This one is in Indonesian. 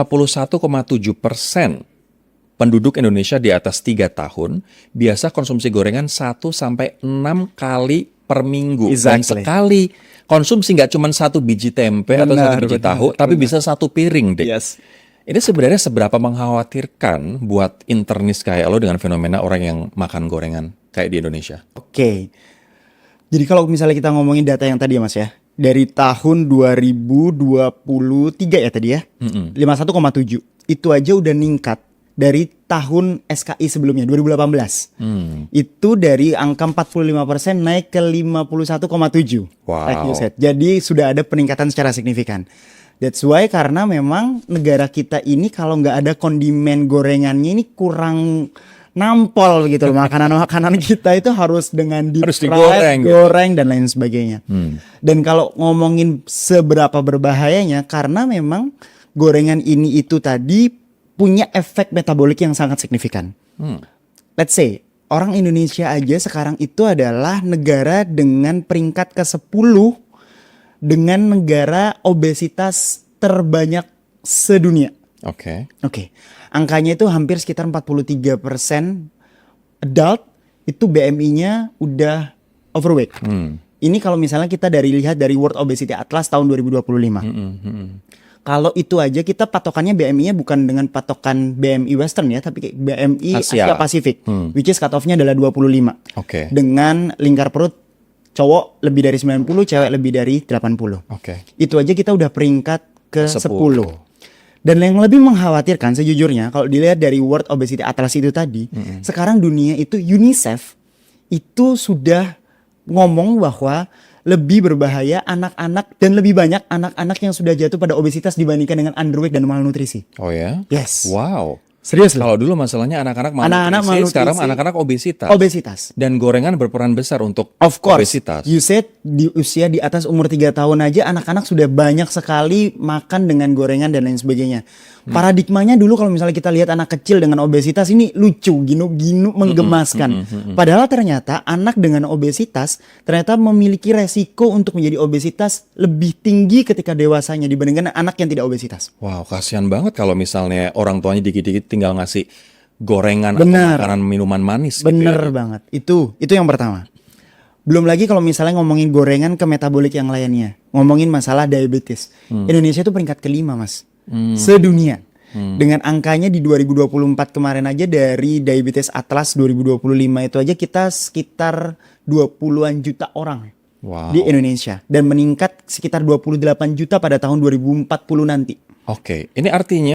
51,7% penduduk Indonesia di atas 3 tahun biasa konsumsi gorengan 1 sampai 6 kali per minggu. Dan Exactly. sekali konsumsi nggak cuma 1 biji tempe atau 1 biji tahu, tapi bisa 1 piring deh. Yes. Ini sebenarnya seberapa mengkhawatirkan buat internis kayak lo dengan fenomena orang yang makan gorengan kayak di Indonesia? Oke. Jadi kalau misalnya kita ngomongin data yang tadi ya Mas ya, dari tahun 2023 ya tadi ya, 51,7 itu aja udah ningkat dari tahun SKI sebelumnya 2018. Itu dari angka 45% naik ke 51,7. Wow. Like you said. Jadi sudah ada peningkatan secara signifikan. That's why karena memang negara kita ini kalau nggak ada kondimen gorengannya ini kurang nampol gitu loh. Makanan-makanan kita itu harus dengan deep Harus fried, digoreng gitu. goreng dan lain sebagainya. Dan kalau ngomongin seberapa berbahayanya, karena memang gorengan ini itu tadi punya efek metabolik yang sangat signifikan. Let's say orang Indonesia aja sekarang itu adalah negara dengan peringkat ke-10 dengan negara obesitas terbanyak sedunia. Oke. Oke. Angkanya itu hampir sekitar 43% adult itu BMI-nya udah overweight. Ini kalau misalnya kita lihat dari World Obesity Atlas tahun 2025. Kalau itu aja kita patokannya BMI-nya bukan dengan patokan BMI Western ya, tapi kayak BMI Asia Pasifik, which is cut off-nya adalah 25. Oke. Dengan lingkar perut cowok lebih dari 90, cewek lebih dari 80. Oke. Itu aja kita udah peringkat ke 10. 10. Dan yang lebih mengkhawatirkan sejujurnya kalau dilihat dari World Obesity Atlas itu tadi, sekarang dunia itu UNICEF itu sudah ngomong bahwa lebih berbahaya anak-anak dan lebih banyak anak-anak yang sudah jatuh pada obesitas dibandingkan dengan underweight dan malnutrisi. Oh ya? Yes. Wow. Serius loh. Kalau dulu masalahnya anak-anak Anak-anak malnutrisi, sekarang anak-anak obesitas. Obesitas. Dan gorengan berperan besar untuk Of course. obesitas. You said di usia di atas umur 3 tahun aja anak-anak sudah banyak sekali makan dengan gorengan dan lain sebagainya. Paradigmanya dulu kalau misalnya kita lihat anak kecil dengan obesitas ini lucu, ginu-ginu, menggemaskan. Padahal ternyata anak dengan obesitas ternyata memiliki resiko untuk menjadi obesitas lebih tinggi ketika dewasanya dibandingkan anak yang tidak obesitas. Wow, kasihan banget kalau misalnya orang tuanya dikit-dikit tinggal ngasih gorengan Benar. atau makanan minuman manis. gitu Bener ya. banget. Itu yang pertama. Belum lagi kalau misalnya ngomongin gorengan ke metabolik yang lainnya. Ngomongin masalah diabetes. Indonesia itu peringkat ke-5 Mas. Sedunia. Dengan angkanya di 2024 kemarin aja dari Diabetes Atlas 2025 itu aja kita sekitar 20-an juta orang Wow. di Indonesia. Dan meningkat sekitar 28 juta pada tahun 2040 nanti. Oke, ini artinya